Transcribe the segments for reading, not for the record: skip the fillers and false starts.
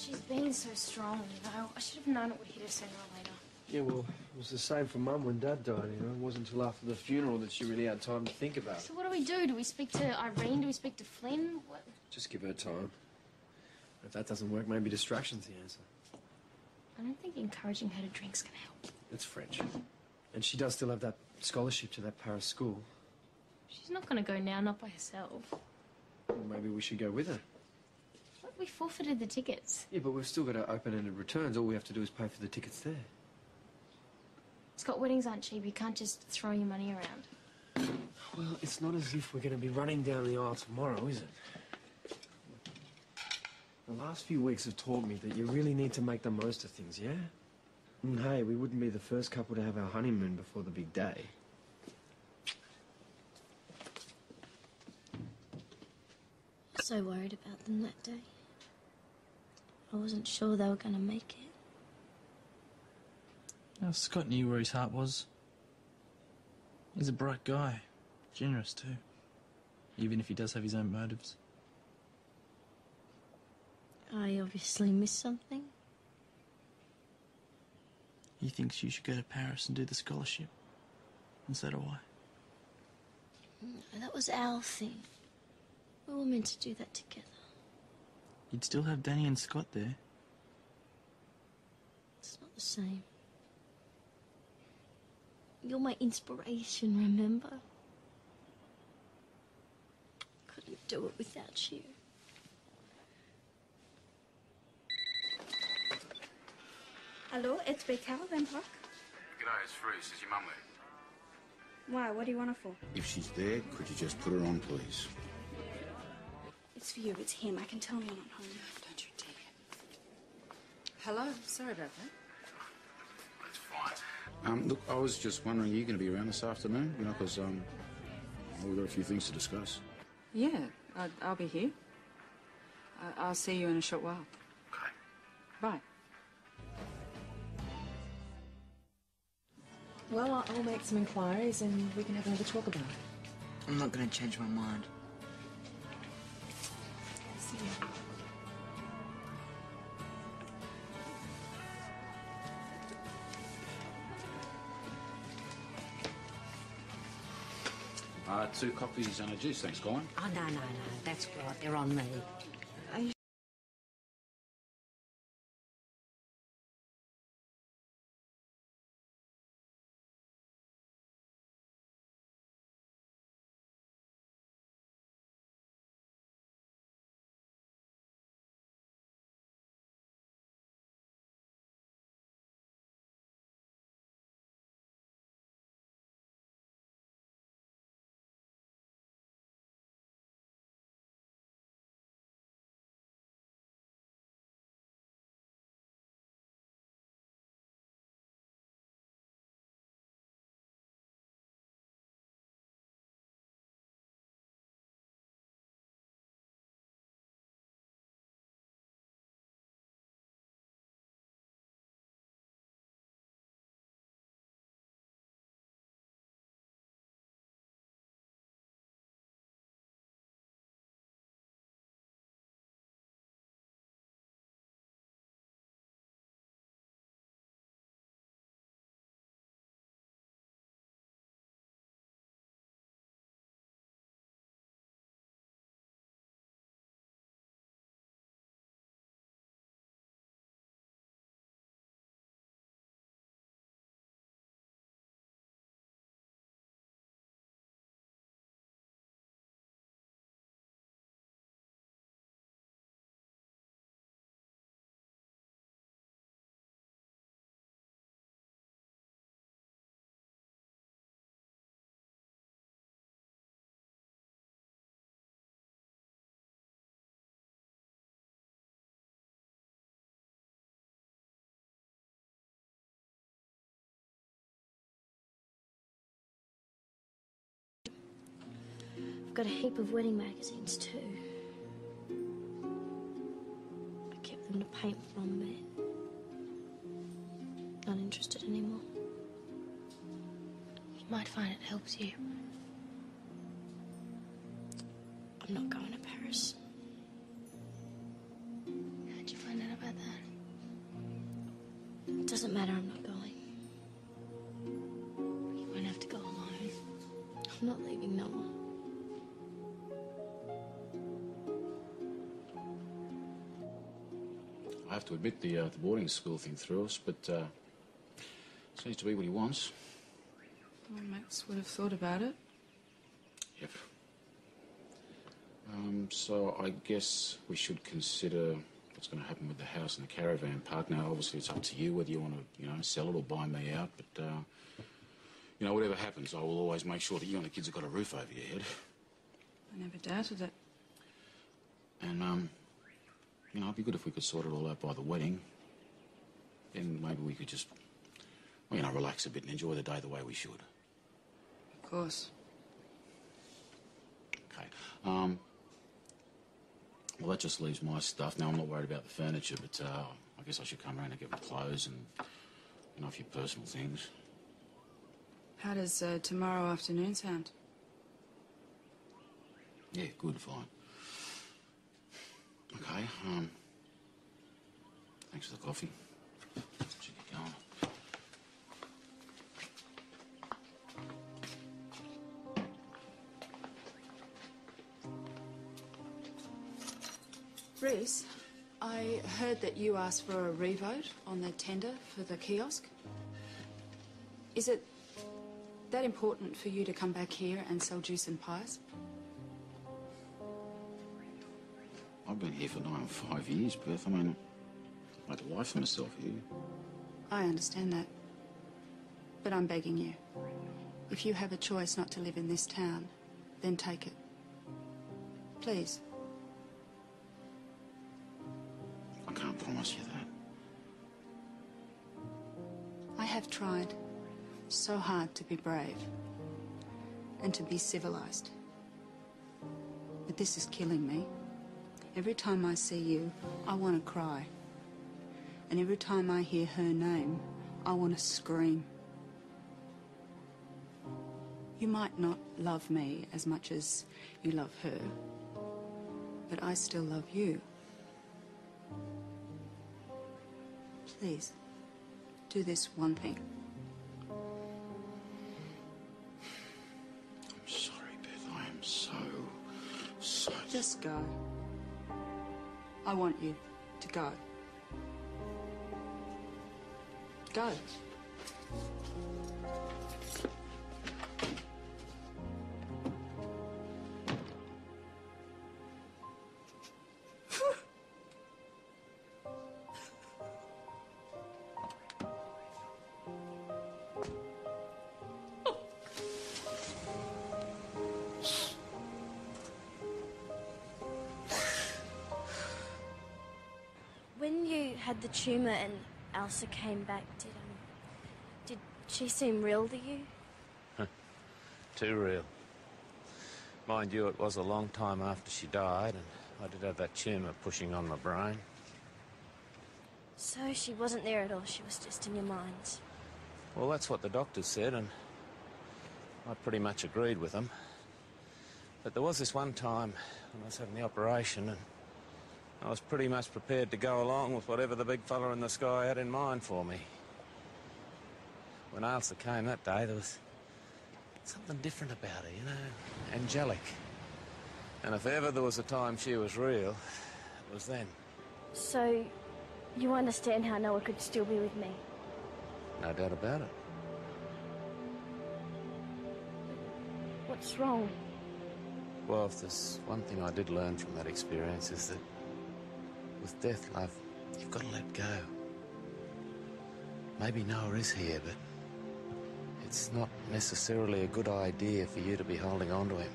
she's been so strong, you know. I should have known it would hit her sooner or later. Yeah, well, it was the same for Mum when Dad died, you know. It wasn't until after the funeral that she really had time to think about it. So what do we do? Do we speak to Irene? Do we speak to Flynn? What? Just give her time. If that doesn't work, maybe distraction's the answer. I don't think encouraging her to drink's gonna help. It's French. And she does still have that scholarship to that Paris school. She's not gonna go now, not by herself. Well, maybe we should go with her. Look, we forfeited the tickets. Yeah, but we've still got our open-ended returns. All we have to do is pay for the tickets there. Scott, weddings aren't cheap. You can't just throw your money around. Well, it's not as if we're going to be running down the aisle tomorrow, is it? The last few weeks have taught me that you really need to make the most of things, yeah? And hey, we wouldn't be the first couple to have our honeymoon before the big day. So worried about them that day. I wasn't sure they were going to make it. Now, Scott knew where his heart was. He's a bright guy. Generous, too. Even if he does have his own motives. I obviously missed something. He thinks you should go to Paris and do the scholarship. And so do I. No, that was our thing. We were meant to do that together. You'd still have Danny and Scott there. It's not the same. You're my inspiration, remember? Couldn't do it without you. Hello, it's Beth Then Park. G'day, it's Rhys. Is your mum there? Why? What do you want her for? If she's there, could you just put her on, please? It's for you. It's him. I can tell you're not home. Don't you dare. Hello. Sorry about that. That's fine. Look, I was just wondering, are you going to be around this afternoon? You know, because we've got a few things to discuss. Yeah, I'll be here. I'll see you in a short while. Okay. Bye. Well, I'll make some inquiries and we can have another talk about it. I'm not going to change my mind. See you. Two coffees and a juice, thanks, Colleen. Oh, no, that's right. They're on me. Are you I've got a heap of wedding magazines too. I kept them to paint from bed. Not interested anymore. You might find it helps you. I'm not going to Paris. How'd you find out about that? Doesn't matter, I'm not going. You won't have to go alone. I'm not leaving Noah. I have to admit the boarding school thing threw us, but seems to be what he wants. Well, Max would have thought about it. Yep. So I guess we should consider what's going to happen with the house and the caravan park. Now, obviously, it's up to you whether you want to, sell it or buy me out. But, whatever happens, I will always make sure that you and the kids have got a roof over your head. I never doubted it. And, it'd be good if we could sort it all out by the wedding. Then maybe we could just, relax a bit and enjoy the day the way we should. Of course. Okay. Well, that just leaves my stuff. Now, I'm not worried about the furniture, but I guess I should come around and get my clothes and, a few personal things. How does tomorrow afternoon sound? Yeah, good, fine. Okay, thanks for the coffee. Should get going. Rhys, I heard that you asked for a revote on the tender for the kiosk. Is it that important for you to come back here and sell juice and pies? I've been here for 5 years, Beth. I made a life for myself here. I understand that. But I'm begging you. If you have a choice not to live in this town, then take it. Please. I can't promise you that. I have tried so hard to be brave and to be civilized. But this is killing me. Every time I see you, I want to cry. And every time I hear her name, I want to scream. You might not love me as much as you love her, but I still love you. Please, do this one thing. I'm sorry, Beth. I am so... Just go. I want you to go. Go. When you had the tumour and Elsa came back, did she seem real to you? Too real. Mind you, it was a long time after she died, and I did have that tumour pushing on my brain. So she wasn't there at all, she was just in your mind. Well, that's what the doctors said, and I pretty much agreed with them. But there was this one time when I was having the operation, and I was pretty much prepared to go along with whatever the big fella in the sky had in mind for me. When Elsa came that day, there was something different about her, angelic. And if ever there was a time she was real, it was then. So, you understand how Noah could still be with me? No doubt about it. What's wrong? Well, if there's one thing I did learn from that experience is that with death, love, you've got to let go. Maybe Noah is here, but it's not necessarily a good idea for you to be holding on to him.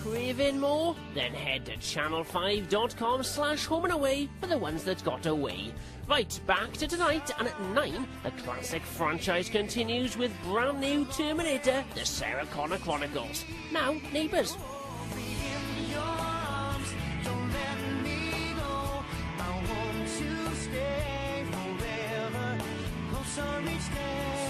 Craving more? Then head to channel5.com/homeandaway for the ones that got away. Right, back to tonight, and at 9, the classic franchise continues with brand new Terminator, the Sarah Connor Chronicles. Now, neighbours. Each day